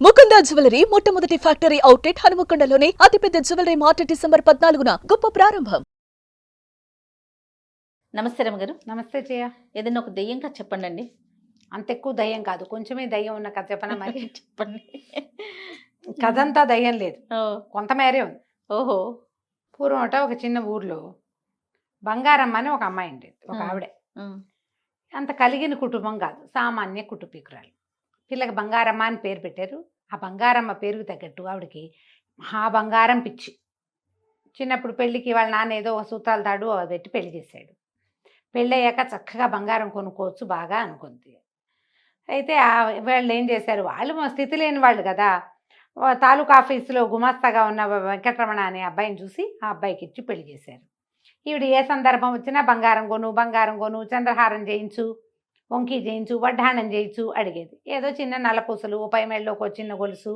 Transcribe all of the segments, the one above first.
Mukunda jewellery మొట్టమొదటి factory outlet హనుమకొండలోనే అతిపెద్ద jewellery mart December 14న గొప్ప ప్రారంభం. నమస్తే రమగారు. నమస్తే జయ. ఏదైనా ఒక దెయ్యం కథ చెప్పండి. అంత ఎక్కువ దయ్యం కాదు, కొంచెమే దయ్యం ఉన్న కథ చెప్పనా మరి? చెప్పండి. కథ అంతా దయ్యం లేదు, కొంతమేరే ఉంది. ఓహో. పూర్వం ఒక చిన్న ఊర్లో బంగారమ్మ అని ఒక అమ్మాయి ఉండేది, ఒక ఆవిడే. అంత కలిగిన కుటుంబం కాదు, సామాన్య కుటుంబీకురాలు. పిల్లకి బంగారమ్మ అని పేరు పెట్టారు. ఆ బంగారమ్మ పేరుకు తగ్గట్టు ఆవిడకి మహా బంగారం పిచ్చి. చిన్నప్పుడు పెళ్ళికి వాళ్ళ నాన్న ఏదో సూత్రాలు తాడు అది పెట్టి పెళ్లి చేశాడు. పెళ్ళయ్యాక చక్కగా బంగారం కొనుక్కోవచ్చు బాగా అనుకుంది. అయితే వాళ్ళు ఏం చేశారు, వాళ్ళు స్థితి లేని వాళ్ళు కదా, తాలూకా ఆఫీసులో గుమాస్తాగా ఉన్న వెంకటరమణ అనే అబ్బాయిని చూసి ఆ అబ్బాయికి ఇచ్చి పెళ్లి చేశారు. ఈవిడ ఏ సందర్భం వచ్చినా బంగారం కొను, చంద్రహారం చేయించు, వంకీ చేయించు, వడ్డాణం చేయించు అడిగేది. ఏదో చిన్న నల్లపూసలు, ఓ పైమేళ్ళలోకి ఒక చిన్న గొలుసు,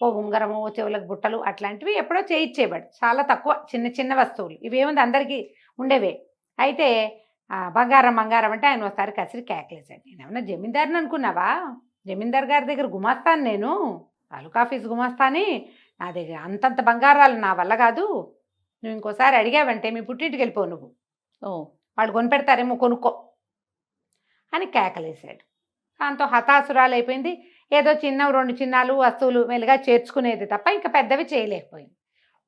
ఓ ఉంగరము, ఓ చెవులకు బుట్టలు అట్లాంటివి ఎప్పుడో చేయించేవాడు. చాలా తక్కువ, చిన్న చిన్న వస్తువులు. ఇవేముంది అందరికీ ఉండేవే. అయితే బంగారం అంటే ఆయన ఒకసారి కసిరి కేకలేశాడు. నేనేమన్నా జమీందారుని అనుకున్నావా? జమీందార్ గారి దగ్గర గుమాస్తాను నేను, తాలూకా ఆఫీస్ గుమాస్తాని. నా దగ్గర అంతంత బంగారాలు నా వల్ల కాదు. నువ్వు ఇంకోసారి అడిగావంటే మీ పుట్టింటికి వెళ్ళిపోవు నువ్వు. వాళ్ళు కొనిపెడతారేమో, కొనుక్కో అని కేకలేశాడు. దాంతో హతాసురాలు అయిపోయింది. ఏదో చిన్న 2 చిన్నాలు వస్తువులు మెల్లిగా చేర్చుకునేది తప్ప ఇంకా పెద్దవి చేయలేకపోయింది.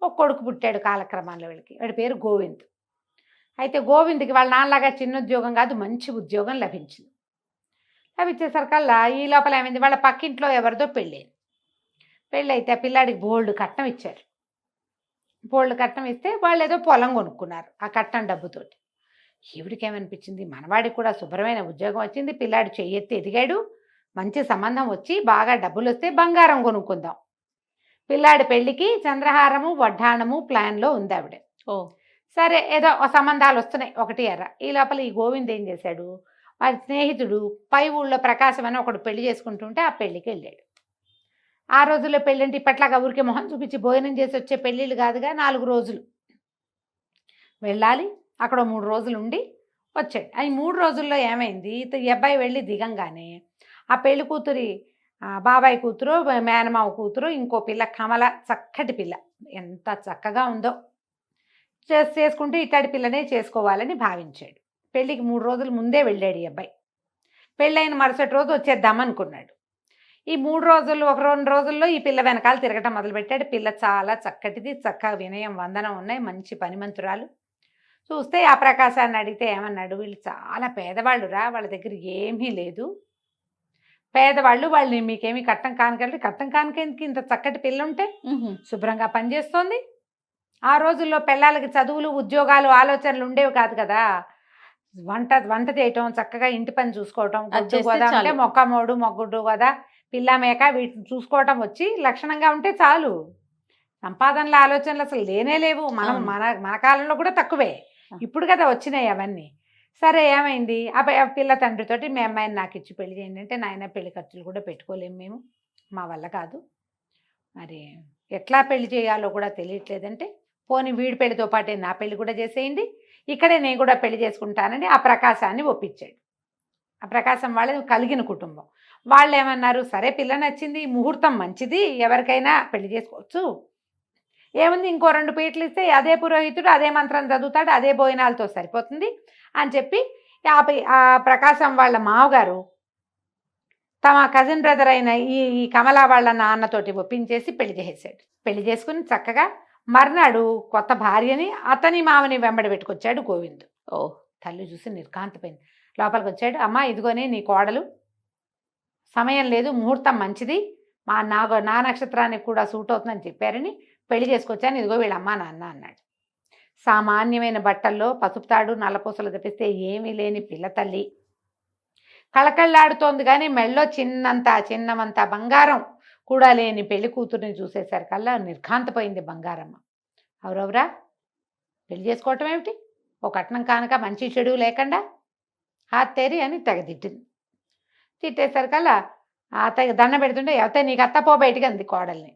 ఒక కొడుకు పుట్టాడు కాలక్రమంలో వీళ్ళకి. వాడి పేరు గోవింద్. అయితే గోవింద్కి వాళ్ళ నాన్నలాగా చిన్న ఉద్యోగం కాదు, మంచి ఉద్యోగం లభించింది. లభించేసరికల్లా ఈ లోపల ఏమైంది, వాళ్ళ పక్కింట్లో ఎవరిదో పెళ్ళైంది. పెళ్ళైతే ఆ పిల్లాడికి బోల్డ్ కట్నం ఇచ్చారు. బోల్డ్ కట్నం ఇస్తే వాళ్ళు ఏదో పొలం కొనుక్కున్నారు ఆ కట్నం డబ్బుతోటి. ఈవిడికి ఏమనిపించింది, మనవాడికి కూడా శుభ్రమైన ఉద్యోగం వచ్చింది, పిల్లాడు చెయ్యెత్తి ఎదిగాడు, మంచి సంబంధం వచ్చి బాగా డబ్బులు వస్తే బంగారం కొనుక్కుందాం. పిల్లాడి పెళ్ళికి చంద్రహారము, వడ్డాణము ప్లాన్లో ఉంది ఆవిడ. సరే ఏదో సంబంధాలు వస్తున్నాయి, ఒకటి ఎర్ర. ఈ లోపల ఈ గోవింద్ ఏం చేశాడు, వాడి స్నేహితుడు పై ఊళ్ళో ప్రకాశం అని ఒకడు పెళ్లి చేసుకుంటుంటే ఆ పెళ్ళికి వెళ్ళాడు. ఆ రోజుల్లో పెళ్ళంటే ఇప్పట్లాగా ఊరికి మొహం చూపించి భోజనం చేసి వచ్చే పెళ్ళిళ్ళు కాదుగా, 4 రోజులు వెళ్ళాలి. అక్కడ 3 రోజులు ఉండి వచ్చాడు. ఈ 3 రోజుల్లో ఏమైంది, ఈ అబ్బాయి వెళ్ళి దిగంగానే ఆ పెళ్లి కూతురి బాబాయ్ కూతురు, మేనమావ కూతురు, ఇంకో పిల్ల కమల, చక్కటి పిల్ల, ఎంత చక్కగా ఉందో, చేసుకుంటూ ఇట్లాంటి పిల్లనే చేసుకోవాలని భావించాడు. పెళ్ళికి 3 రోజుల ముందే వెళ్ళాడు ఈ అబ్బాయి. పెళ్ళైన మరుసటి రోజు వచ్చేద్దామనుకున్నాడు. ఈ 3 రోజులు 1-2 రోజుల్లో ఈ పిల్ల వెనకాల తిరగటం మొదలుపెట్టాడు. పిల్ల చాలా చక్కటిది, చక్కగా వినయం వందనం ఉన్నాయి, మంచి పనిమంతురాలు. చూస్తే ఆ ప్రకాశాన్ని అడిగితే ఏమన్నాడు, వీళ్ళు చాలా పేదవాళ్ళు రా, వాళ్ళ దగ్గర ఏమీ లేదు, పేదవాళ్ళు, వాళ్ళని మీకేమీ కట్టం కానుకెళ్ళి, కట్టం కానుకేందుకు ఇంత చక్కటి పిల్ల ఉంటే శుభ్రంగా పనిచేస్తోంది. ఆ రోజుల్లో పిల్లలకి చదువులు, ఉద్యోగాలు, ఆలోచనలు ఉండేవి కాదు కదా. వంట చేయటం, చక్కగా ఇంటి పని చూసుకోవటం, గొడ్డు గోదా అంటే మొగ్గుడు గోదా, పిల్ల మేక వీటిని చూసుకోవటం వచ్చి లక్షణంగా ఉంటే చాలు. సంపాదనల ఆలోచనలు అసలు లేనే లేవు. మన కాలంలో కూడా తక్కువే, ఇప్పుడు కదా వచ్చినాయి అవన్నీ. సరే ఏమైంది, ఆ పిల్ల తండ్రితోటి మీ అమ్మాయిని నాకు ఇచ్చి పెళ్లి చేయండి అంటే, నాయన పెళ్లి ఖర్చులు కూడా పెట్టుకోలేము మేము, మా వల్ల కాదు, మరి ఎట్లా పెళ్లి చేయాలో కూడా తెలియట్లేదంటే, పోనీ వీడి పెళ్లితో పాటే నా పెళ్లి కూడా చేసేయండి, ఇక్కడే నేను కూడా పెళ్లి చేసుకుంటానని ఆ ప్రకాశాన్ని ఒప్పించాడు. ఆ ప్రకాశం వాళ్ళది కలిగిన కుటుంబం. వాళ్ళు ఏమన్నారు, సరే పిల్ల నచ్చింది, ముహూర్తం మంచిది, ఎవరికైనా పెళ్లి చేసుకోవచ్చు, ఏముంది ఇంకో 2 పీటలు ఇస్తే అదే పురోహితుడు అదే మంత్రం చదువుతాడు, అదే భోజనాలతో సరిపోతుంది అని చెప్పి ఆ ప్రకాశం వాళ్ళ మావగారు తమ కజిన్ బ్రదర్ అయిన ఈ కమలా వాళ్ళ నాన్నతోటి ఒప్పించేసి పెళ్లి చేసేసాడు. పెళ్లి చేసుకుని చక్కగా మర్నాడు కొత్త భార్యని అతని మామని వెంబడి పెట్టుకొచ్చాడు గోవింద్. తల్లి చూసి నిర్కాంతపోయింది. లోపలికి వచ్చాడు, అమ్మ ఇదిగోనే నీ కోడలు, సమయం లేదు, ముహూర్తం మంచిది, నా నక్షత్రానికి కూడా సూట్ అవుతుందని చెప్పారని పెళ్లి చేసుకొచ్చాను, ఇదిగో వీళ్ళ అమ్మా నాన్న అన్నాడు. సామాన్యమైన బట్టల్లో పసుపు తాడు, నల్లపూసలు తెప్పిస్తే ఏమీ లేని పిల్ల తల్లి కళకళ్ళాడుతోంది, కానీ మెళ్ళో చిన్నమంత బంగారం కూడా లేని పెళ్లి కూతుర్ని చూసేసరికల్లా నిర్ఘాంతపోయింది బంగారమ్మ. ఎవరెవరా పెళ్లి చేసుకోవటం ఏమిటి, ఓ కట్నం కానుక మంచి చెడు లేకుండా హాత్తేరి అని తిట్టింది. తిట్టేసరికల్లా అత్తయ్య దండ పెడుతుంటే, ఎవతే నీకు అత్త పో బయటికి అంది కోడల్ని.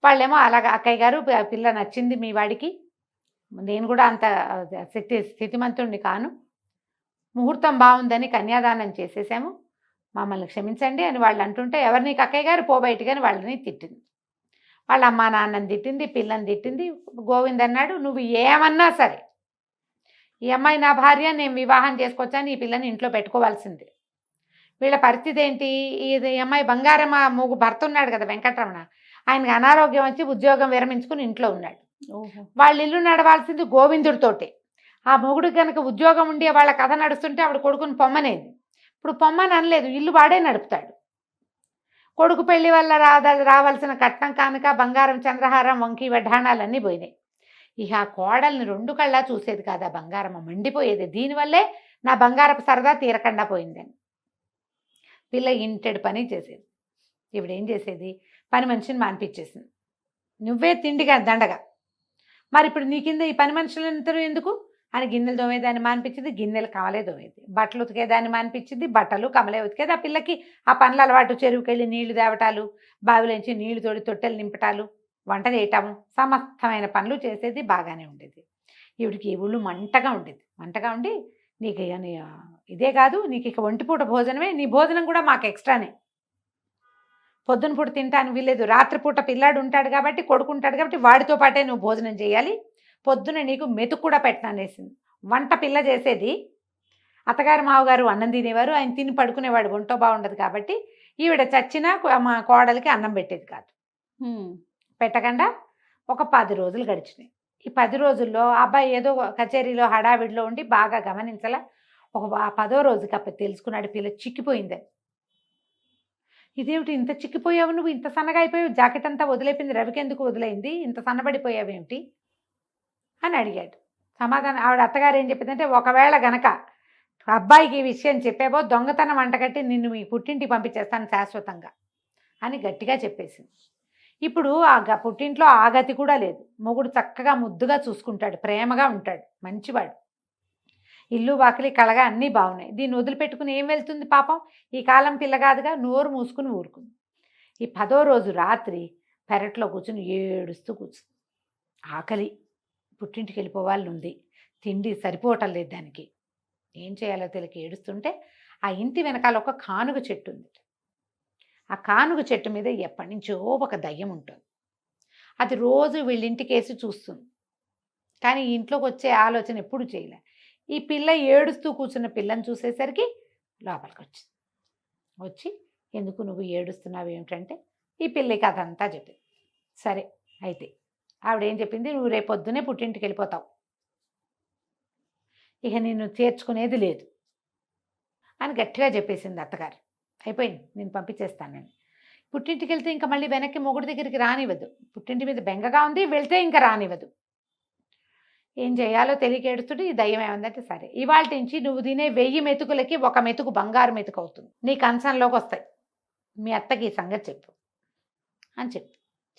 వాళ్ళేమో అలాగా, అక్కయ్య గారు పిల్ల నచ్చింది మీ వాడికి, నేను కూడా అంత స్థితిమంతుణ్ణి కాను, ముహూర్తం బాగుందని కన్యాదానం చేసేసాము, మమ్మల్ని క్షమించండి అని వాళ్ళు అంటుంటే, ఎవరిని అక్కయ్య గారు పో బయటికి అని వాళ్ళని తిట్టింది. వాళ్ళ అమ్మా నాన్నని తిట్టింది, పిల్లని తిట్టింది. గోవింద్ అన్నాడు, నువ్వు ఏమన్నా సరే ఈ అమ్మాయి నా భార్య, నేను వివాహం చేసుకొచ్చాను, ఈ పిల్లని ఇంట్లో పెట్టుకోవాల్సిందే. వీళ్ళ పరిస్థితి ఏంటి, ఇది ఈ అమ్మాయి బంగారం భర్త ఉన్నాడు కదా వెంకటరమణ, ఆయనకి అనారోగ్యం వచ్చి ఉద్యోగం విరమించుకుని ఇంట్లో ఉన్నాడు. వాళ్ళ ఇల్లు నడవాల్సింది గోవిందుడితోటే. ఆ మొగుడు కనుక ఉద్యోగం ఉండి వాళ్ళ కథ నడుస్తుంటే ఆవిడ కొడుకుని పొమ్మనేది. ఇప్పుడు పొమ్మని అనలేదు, ఇల్లు వాడే నడుపుతాడు. కొడుకు పెళ్లి వల్ల రావాల్సిన కట్నం కానుక, బంగారం, చంద్రహారం, వంకి వడ్డాణాలన్నీ పోయినాయి. ఇక ఆ కోడల్ని 2 కళ్ళా చూసేది కాదు, ఆ బంగారం మండిపోయేది. దీనివల్లే నా బంగారపు సరదా తీరకుండా పోయిందని. పిల్ల ఇంటెడు పని చేసేది. ఇవిడేం చేసేది, పని మనిషిని మానిపించేసింది. నువ్వే తిండిగా దండగా, మరి ఇప్పుడు నీ కింద ఈ పని మనుషులందరూ ఎందుకు అని గిన్నెలు దోమేదాన్ని మానిపించింది, గిన్నెలు కమలే దోమేది. బట్టలు ఉతికేదాన్ని మానిపించింది, బట్టలు కమలే ఉతికేది. ఆ పిల్లకి ఆ పనుల అలవాటు, చెరువుకెళ్ళి నీళ్లు తేవటాలు, బావిలోంచి నీళ్లు తోడి తొట్టెలు నింపటాలు, వంట చేయటము, సమస్తమైన పనులు చేసేది. బాగానే ఉండేది. ఈవిడికి ఒళ్ళు మంటగా ఉండేది. మంటగా ఉండి, నీకు ఇదే కాదు, నీకు ఇక ఒంటిపూట భోజనమే, నీ భోజనం కూడా మాకు ఎక్స్ట్రానే. పొద్దున పూట తింటాను వీలేదు, రాత్రిపూట పిల్లాడు ఉంటాడు కాబట్టి, కొడుకు ఉంటాడు కాబట్టి వాడితో పాటే నువ్వు భోజనం చేయాలి. పొద్దున నీకు మెతుకు కూడా పెట్టననేసింది. వంట పిల్ల చేసేది, అత్తగారు మావగారు అన్నం తినేవారు, ఆయన తిని పడుకునేవాడు, ఒంటో బాగుండదు కాబట్టి. ఈవిడ చచ్చినా మా కోడలికి అన్నం పెట్టేది కాదు. పెట్టకుండా ఒక 10 రోజులు గడిచినాయి. ఈ 10 రోజుల్లో అబ్బాయి ఏదో కచేరీలో హడావిడిలో ఉండి బాగా గమనించాల. ఒక 10వ రోజుకి అప్పుడు తెలుసుకున్నాడు పిల్ల చిక్కిపోయిందని. ఇదేమిటి ఇంత చిక్కిపోయావు, నువ్వు ఇంత సన్నగా అయిపోయావు, జాకెట్ అంతా వదిలేపింది, రవికి ఎందుకు వదిలేయింది, ఇంత సన్నబడిపోయావేమిటి అని అడిగాడు. సమాధానం ఆవిడ అత్తగారు ఏం చెప్పిందంటే, ఒకవేళ గనక అబ్బాయికి ఈ విషయం చెప్పావో దొంగతనం అంటగట్టి నిన్ను మీ పుట్టింటికి పంపించేస్తాను శాశ్వతంగా అని గట్టిగా చెప్పేసింది. ఇప్పుడు ఆ పుట్టింట్లో ఆ గతి కూడా లేదు. మొగుడు చక్కగా ముద్దుగా చూసుకుంటాడు, ప్రేమగా ఉంటాడు, మంచివాడు, ఇల్లు వాకిలి కళగా అన్నీ బాగున్నాయి. దీన్ని వదిలిపెట్టుకుని ఏం వెళ్తుంది పాపం, ఈ కాలం పిల్ల కాదుగా, నోరు మూసుకుని ఊరుకుంది. ఈ 10వ రోజు రాత్రి పెరట్లో కూర్చుని ఏడుస్తూ కూర్చుంది. ఆకలి, పుట్టింటికి వెళ్ళిపోవాలని ఉంది, తిండి సరిపోవటం లేదు దానికి, ఏం చేయాలో తెలియక ఏడుస్తుంటే ఆ ఇంటి వెనకాల ఒక కానుగ చెట్టు ఉంది. ఆ కానుగ చెట్టు మీద ఎప్పటి నుంచో ఒక దయ్యం ఉంటుంది. అది రోజు వీళ్ళింటికేసి చూస్తుంది, కానీ ఇంట్లోకి వచ్చే ఆలోచన ఎప్పుడు చేయలే. ఈ పిల్ల ఏడుస్తూ కూర్చున్న పిల్లని చూసేసరికి లోపలికి వచ్చింది. వచ్చి, ఎందుకు నువ్వు ఏడుస్తున్నావు ఏమిటంటే ఈ పిల్ల కథ అంతా చెప్పింది. సరే అయితే ఆవిడేం చెప్పింది, నువ్వు రేపు పొద్దునే పుట్టింటికి వెళ్ళిపోతావు, ఇక నిన్ను చేర్చుకునేది లేదు అని గట్టిగా చెప్పేసింది అత్తగారు. అయిపోయింది, నేను పంపించేస్తానని. పుట్టింటికి వెళ్తే ఇంకా మళ్ళీ వెనక్కి మొగుడి దగ్గరికి రానివ్వదు, పుట్టింటి మీద బెంగగా ఉంది, వెళ్తే ఇంకా రానివ్వదు. ఏం చేయాలో తెలియక ఏడుస్తుంటే ఈ దయ్యం ఏమందంటే, సరే ఇవాళ నుంచి నువ్వు తినే 1000 మెతుకులకి 1 మెతుకు బంగారు మెతుకు అవుతుంది, నీ కంచంలోకి వస్తాయి, మీ అత్తకి ఈ సంగతి చెప్పు అని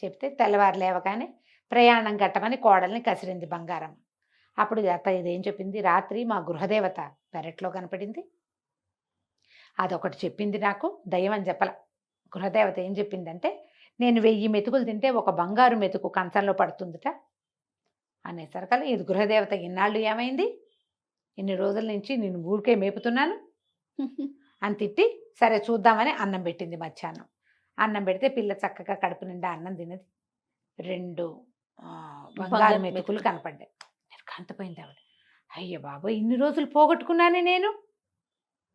చెప్తే తెల్లవారు లేవగానే ప్రయాణం కట్టమని కోడల్ని కసిరింది బంగారం. అప్పుడు అత్త ఇదేం చెప్పింది, రాత్రి మా గృహదేవత పెరట్లో కనపడింది, అదొకటి చెప్పింది నాకు, దయ్యం అని చెప్పల. గృహదేవత ఏం చెప్పిందంటే, నేను 1000 మెతుకులు తింటే 1 బంగారు మెతుకు కంచంలో పడుతుందిట అనేసరికల్లా, ఇది గృహదేవత ఇన్నాళ్ళు ఏమైంది, ఇన్ని రోజుల నుంచి నేను ఊరికే మేపుతున్నాను అని తిట్టి, సరే చూద్దామని అన్నం పెట్టింది. మధ్యాహ్నం అన్నం పెడితే పిల్ల చక్కగా కడుపు నిండా అన్నం తినది. 2 బంగారు మెతుకులు కనపడ్డాయి. కాంతపోయింది ఆవిడ. అయ్యో బాబోయ్, ఇన్ని రోజులు పోగొట్టుకున్నానే నేను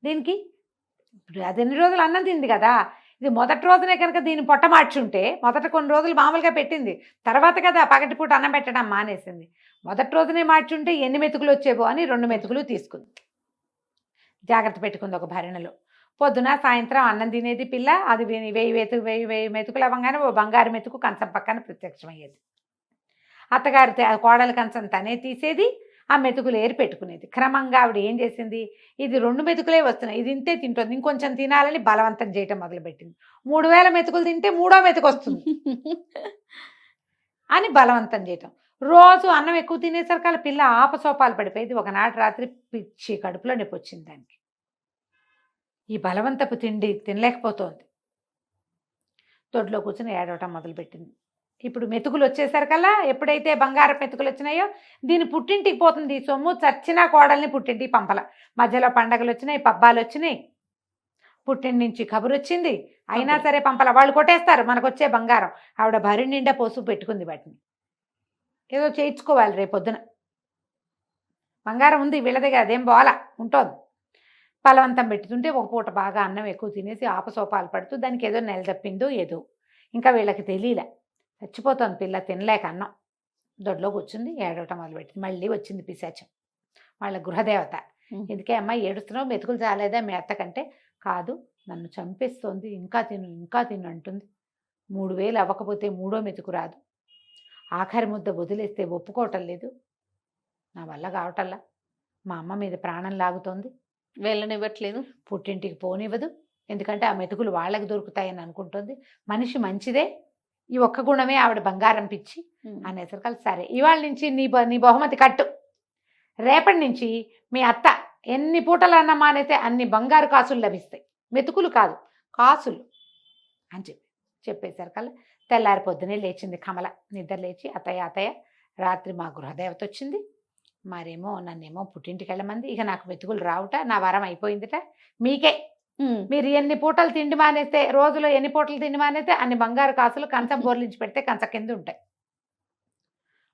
దీనికి. ఇప్పుడు అది ఎన్ని రోజులు అన్నం తింది కదా, ఇది మొదటి రోజునే కనుక దీన్ని పొట్ట మార్చుంటే, మొదట కొన్ని రోజులు మామూలుగా పెట్టింది, తర్వాత కదా పగటిపూట అన్నం పెట్టడం మానేసింది. మొదటి రోజునే మార్చుంటే ఎన్ని మెతుకులు వచ్చేవో అని 2 మెతుకులు తీసుకుంది, జాగ్రత్త పెట్టుకుంది ఒక భరణలో. పొద్దున సాయంత్రం అన్నం తినేది పిల్ల. అది 1000 మెతుకులు అవ్వగానే ఓ బంగారు మెతుకు కంచం పక్కన ప్రత్యక్షమయ్యేది. అత్తగారు కోడలి కంచం తనే తీసేది, ఆ మెతుకులు ఏరి పెట్టుకునేది. క్రమంగా ఆవిడ ఏం చేసింది, ఇది 2 మెతుకులే వస్తున్నాయి, ఇది ఇంతే తింటుంది, ఇంకొంచెం తినాలని బలవంతం చేయటం మొదలుపెట్టింది. 3000 మెతుకులు తింటే 3వ మెతుకు వస్తుంది అని బలవంతం చేయటం. రోజు అన్నం ఎక్కువ తినేసరికి పిల్ల ఆపసోపాలు పడిపోయేది. ఒకనాటి రాత్రి పిచ్చి కడుపులో నొప్పి వచ్చింది దానికి. ఈ బలవంతపు తిండి తినలేకపోతోంది. దొడ్లో కూర్చొని ఏడవటం మొదలుపెట్టింది. ఇప్పుడు మెతుకులు వచ్చేసరికల్లా, ఎప్పుడైతే బంగారం మెతుకులు వచ్చినాయో దీని పుట్టింటికి పోతుంది. సొమ్ము చచ్చినా కోడల్ని పుట్టింటికి పంపల. మధ్యలో పండగలు వచ్చినాయి, పబ్బాలు వచ్చినాయి, పుట్టిన నుంచి కబురు వచ్చింది. అయినా సరే పంపల, వాళ్ళు కొట్టేస్తారు మనకు వచ్చే బంగారం. ఆవిడ భరి నిండా పోసు పెట్టుకుంది వాటిని. ఏదో చేయించుకోవాలి రేపొద్దున. బంగారం ఉంది వీళ్ళ దగ్గర, అదేం పోవాలా, ఉంటుంది. బలవంతం పెట్టుతుంటే ఒక పూట బాగా అన్నం ఎక్కువ తినేసి ఆపసోపాలు పడుతూ దానికి ఏదో నెల తప్పిందో ఏదో, ఇంకా వీళ్ళకి తెలియలే. చచ్చిపోతుంది పిల్ల తినలేక అన్నం. దొడ్లో కూర్చుంది, ఏడవటం మొదలుపెట్టింది. మళ్ళీ వచ్చింది పిశాచం, వాళ్ళ గృహదేవత. ఎందుకే అమ్మాయి ఏడుస్తున్నావు, మెతుకులు చాలేదా మీ అత్తకంటే? కాదు, నన్ను చంపేస్తోంది, ఇంకా తిను ఇంకా తిను అంటుంది. 3000 అవ్వకపోతే మూడో మెతుకు రాదు. ఆఖరి ముద్ద వదిలేస్తే ఒప్పుకోవటం లేదు. నా వల్ల కావటల్లా. మా అమ్మ మీద ప్రాణం లాగుతోంది, వెళ్ళనివ్వట్లేదు, పుట్టింటికి పోనివ్వదు. ఎందుకంటే ఆ మెతుకులు వాళ్ళకి దొరుకుతాయని అనుకుంటుంది. మనిషి మంచిదే, ఈ ఒక్క గుణమే ఆవిడ బంగారం పిచ్చి అనేసరికి సరే ఇవాళ నుంచి నీ బహుమతి కట్టు. రేపటి నుంచి మీ అత్త ఎన్ని పూటలు అన్నమానైతే అన్ని బంగారు కాసులు లభిస్తాయి, మెతుకులు కాదు కాసులు అని చెప్పేసరికల్లా తెల్లారి పొద్దునే లేచింది కమల. నిద్ర లేచి అత్తయ్య రాత్రి మా గృహదేవత వచ్చింది, మరేమో నన్నేమో పుట్టింటికి వెళ్ళమంది, ఇక నాకు మెతుకులు రావుట, నా వరం అయిపోయిందిట, మీకే మీరు ఎన్ని పూటలు తిండి మానేస్తే, రోజులో ఎన్ని పూటలు తిండి మానేస్తే అన్ని బంగారు కాసులు కంచం బోర్లించి పెడితే కంచ కింద ఉంటాయి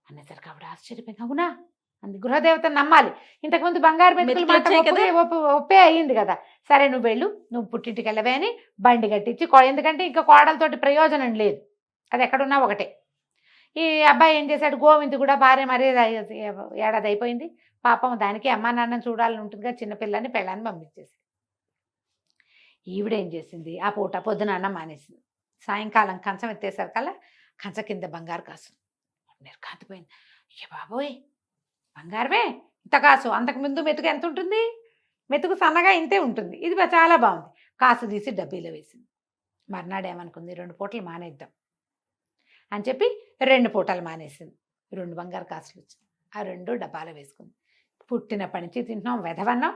అనేసరికి ఆవిడ ఆశ్చర్యపోయింది. అవునా అంది. గృహదేవతను నమ్మాలి, ఇంతకుముందు బంగారు మెతుకులు ఒప్పే అయ్యింది కదా. సరే నువ్వు వెళ్ళు, నువ్వు పుట్టింటికి వెళ్ళవే అని బండి కట్టించి, ఎందుకంటే ఇంకా కోడలతోటి ప్రయోజనం లేదు, అది ఎక్కడున్నా ఒకటే. ఈ అబ్బాయి ఏం చేశాడు, గోవింద్ కూడా భార్య మరీ ఏడాది అయిపోయింది పాపం, దానికి అమ్మా నాన్నని చూడాలని ఉంటుందిగా, చిన్నపిల్లని పెళ్ళాన్ని పంపించేసి. ఈవిడేం చేసింది, ఆ పూట పొద్దున అన్నం మానేసింది. సాయంకాలం కంచం ఎత్తేసరికల్లా కంచ కింద బంగారు కాసు. నిర్ఘాంతపోయింది. అయ్య బాబోయ్, బంగారమే ఇంత కాసు, అంతకుముందు మెతుకు ఎంత ఉంటుంది, మెతుకు సన్నగా ఇంతే ఉంటుంది, ఇది చాలా బాగుంది. కాసు తీసి డబ్బీలో వేసింది. మర్నాడు ఏమనుకుంది, 2 పూటలు మానేద్దాం అని చెప్పి 2 పూటలు మానేసింది. 2 బంగారు కాసులు వచ్చింది, ఆ 2 డబ్బాలో వేసుకుంది. పుట్టినప్పటి నుంచి తింటున్నాం వెధవన్నాం,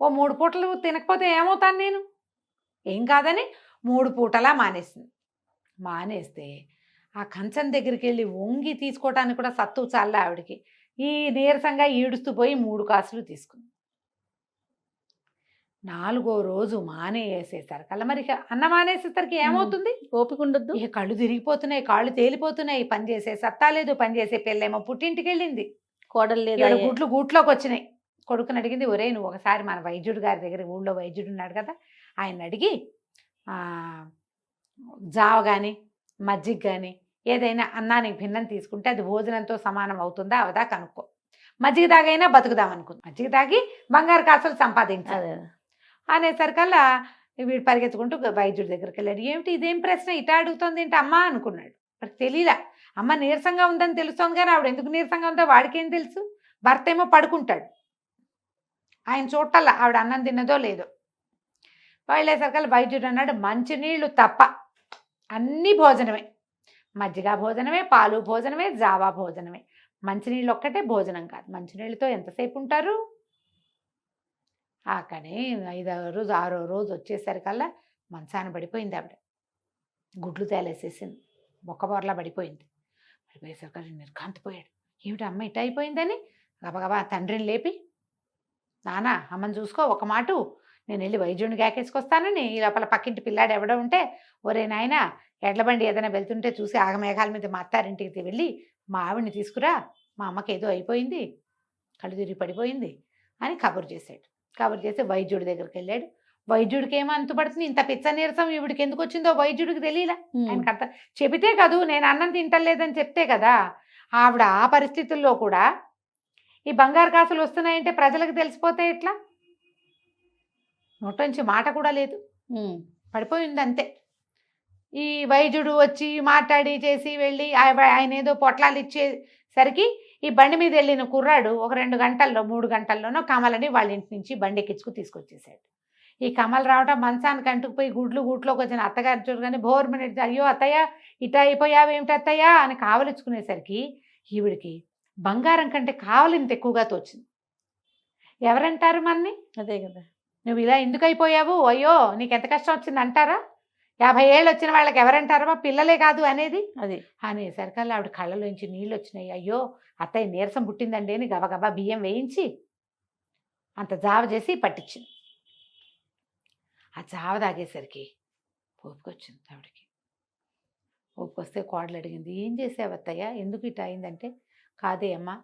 ఓ 3 పూటలు తినకపోతే ఏమవుతాను నేను, ఏం కాదని 3 పూటలా మానేసింది. మానేస్తే ఆ కంచం దగ్గరికి వెళ్ళి వంగి తీసుకోవటానికి కూడా సత్తు చాలే ఆవిడికి. ఈ నీరసంగా ఈడుస్తూ పోయి 3 కాసులు తీసుకుంది. 4వ రోజు మానేసేసరికల్లా మరి అన్నం మానేసేసరికి ఏమవుతుంది, ఓపిక ఉండద్దు, ఇక కళ్ళు తిరిగిపోతున్నాయి, కాళ్ళు తేలిపోతున్నాయి, పని చేసే సత్తా లేదు, పని చేసే పిల్లేమో పుట్టింటికి వెళ్ళింది, కోడలు లేదా, గుడ్లు గూట్లోకి వచ్చినాయి. కొడుకుని అడిగింది, ఒరే నువ్వు ఒకసారి మన వైద్యుడు గారి దగ్గర, ఊళ్ళో వైద్యుడు ఉన్నాడు కదా, ఆయన అడిగి జావ కానీ మజ్జిగ కానీ ఏదైనా అన్నానికి భిన్నం తీసుకుంటే అది భోజనంతో సమానం అవుతుందా అవదా కనుక్కో. మజ్జిగ తాగైనా బతుకుదాం అనుకుంది, మజ్జిగ తాగి బంగారు కాసులు సంపాదించాలి అనేసరికల్లా వీడు పరిగెత్తుకుంటూ వైద్యుడి దగ్గరికి వెళ్ళాడు. ఏమిటి ఇదేం ప్రశ్న ఇటా అడుగుతుంది ఏంటి అమ్మ అనుకున్నాడు. మరి తెలియలా, అమ్మ నీరసంగా ఉందని తెలుస్తోంది కానీ ఆవిడ ఎందుకు నీరసంగా ఉందో వాడికేం తెలుసు. భర్త ఏమో పడుకుంటాడు, ఆయన చూడటల్లా ఆవిడ అన్నం తిన్నదో లేదో. వెళ్ళేసరికల్లా వైద్యుడు అన్నాడు, మంచినీళ్ళు తప్ప అన్నీ భోజనమే, మజ్జిగ భోజనమే, పాలు భోజనమే, జావా భోజనమే, మంచినీళ్ళు ఒక్కటే భోజనం కాదు. మంచినీళ్ళతో ఎంతసేపు ఉంటారు. కానీ 5వ రోజు 6వ రోజు వచ్చేసరికల్లా మంచాన పడిపోయింది ఆవిడ, గుడ్లు తేలేసేసింది, బొక్కబోర్లా పడిపోయింది. పడిపోయేసరికల్లా నిర్ఘాంతపోయాడు, ఏమిటి అమ్మ ఇట అయిపోయిందని గబగబా తండ్రిని లేపి, నానా అమ్మని చూసుకో, ఒక మాట నేను వెళ్ళి వైద్యుడిని గాకేసుకొస్తానని. ఈ లోపల పక్కింటి పిల్లాడు ఎవడో ఉంటే, ఒరే నాయన ఎడ్ల బండి ఏదైనా వెళ్తుంటే చూసి ఆగమేఘాల మీద మా అత్తారింటికి వెళ్ళి మా ఆవిడ్ని తీసుకురా, మా అమ్మకి ఏదో అయిపోయింది, కళ్ళు తిరిగి పడిపోయింది అని కబురు చేశాడు. కబురు చేసి వైద్యుడి దగ్గరికి వెళ్ళాడు. వైద్యుడికి ఏమో అంతుపడుతుంది, ఇంత పిచ్చ నీరసం ఈవిడికి ఎందుకు వచ్చిందో వైద్యుడికి తెలియలా. ఆయనకు అర్థం చెబితే కాదు, నేను అన్నం తింటలేదని చెప్తే కదా. ఆవిడ ఆ పరిస్థితుల్లో కూడా ఈ బంగారు కాసులు వస్తున్నాయంటే ప్రజలకు తెలిసిపోతే ఎట్లా, నోట్లోంచి మాట కూడా లేదు, పడిపోయింది అంతే. ఈ వైద్యుడు వచ్చి మాట్లాడి చేసి వెళ్ళి ఆయన ఏదో పొట్లాలు ఇచ్చేసరికి ఈ బండి మీద వెళ్ళిన కుర్రాడు ఒక 2 గంటల్లో 3 గంటల్లోనో కమలని వాళ్ళ ఇంటి నుంచి బండి ఎక్కించుకు తీసుకొచ్చేసాడు. ఈ కమలు రావటం మంచానికి అంటుకుపోయి గూట్లోకి వచ్చిన అత్తగారు చూడగానే భోర్మినెట్, అయ్యో అత్తయ్య ఇట అయిపోయావేమిటి అత్తయ్య అని కావలించుకునేసరికి ఈవిడికి బంగారం కంటే కావలింత ఎక్కువగా తోచింది. ఎవరంటారు మన్ని, అదే కదా, నువ్వు ఇలా ఎందుకు అయిపోయావు, అయ్యో నీకు ఎంత కష్టం వచ్చింది అంటారా. 50 ఏళ్ళు వచ్చిన వాళ్ళకి ఎవరంటారో పిల్లలే కాదు అనేది. అది అనేసరికల్లా ఆవిడ కళ్ళలోంచి నీళ్ళు వచ్చినాయి. అయ్యో అత్తయ్య నీరసం పుట్టిందండి అని గబగబా బియ్యం వేయించి అంత జావ చేసి పట్టించింది. ఆ జావ తాగేసరికి ఓపుకొచ్చింది ఆవిడకి. ఓపుకొస్తే కోడలు అడిగింది, ఏం చేసావు అత్తయ్య, ఎందుకు ఇట్లా అయిందంటే, కాదే అమ్మా,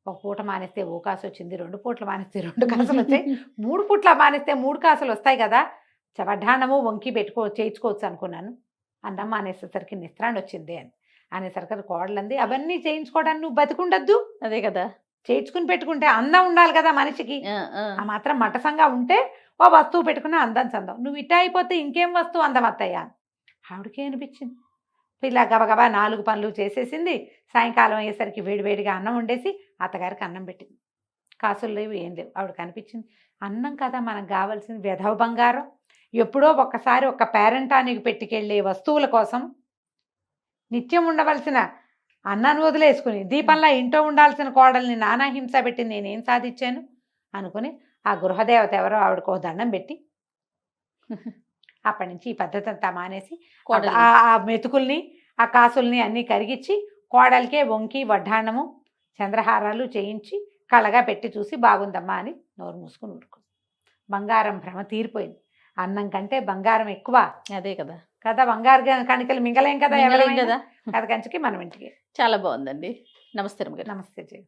ఒక పూట మానేస్తే ఓ కాసు వచ్చింది, 2 పూటలు మానేస్తే 2 కాసులు వచ్చాయి, 3 పూట్ల మానేస్తే 3 కాసులు వస్తాయి కదా, వడ్డాణము వంకి చేయించుకోవచ్చు అనుకున్నాను, అన్నం మానేసేసరికి నిస్త్రాన్ని వచ్చింది అని అనేసరికి కోడలు అంది, అవన్నీ చేయించుకోవడానికి నువ్వు బతికుండద్దు, అదే కదా. చేయించుకుని పెట్టుకుంటే అందం ఉండాలి కదా మనిషికి, ఆ మాత్రం మటసంగా ఉంటే ఓ వస్తువు పెట్టుకున్న అందం చందం, నువ్వు ఇట్ట అయిపోతే ఇంకేం వస్తువు అందం అత్తయ్యా. ఆవిడకే అనిపించింది. ఇలా గబగబా 4 పనులు చేసేసింది. సాయంకాలం అయ్యేసరికి వేడివేడిగా అన్నం వండేసి అత్తగారికి అన్నం పెట్టింది. కాసులు లేవు, ఏం లేవు. ఆవిడకి అనిపించింది, అన్నం కదా మనకు కావాల్సింది, వెధవ బంగారం, ఎప్పుడో ఒక్కసారి ఒక పేరెంటానికి పెట్టుకెళ్ళే వస్తువుల కోసం నిత్యం ఉండవలసిన అన్నాన్ని వదిలేసుకుని దీపంలా ఇంట్లో ఉండాల్సిన కోడల్ని నానా హింస పెట్టి నేనేం సాధించాను అనుకుని ఆ గృహదేవత ఎవరో ఆవిడకు దండం పెట్టి అప్పటి నుంచి ఈ పద్ధతి అంతా మానేసి ఆ మెతుకుల్ని ఆ కాసుల్ని అన్నీ కరిగించి కోడలికే వంకి వడ్డాణము చంద్రహారాలు చేయించి కళగా పెట్టి చూసి బాగుందమ్మా అని నోరు మూసుకుని ఊరుకుంది. బంగారం భ్రమ తీరిపోయింది. అన్నం కంటే బంగారం ఎక్కువ. అదే కదా కదా, బంగారు కణికలు మింగలేం కదా, మింగలేం ఎవరైనా కదా. కథ కంచికి మనం ఇంటికి. చాలా బాగుందండి. నమస్తే రమ్య గారు. నమస్తే జయ.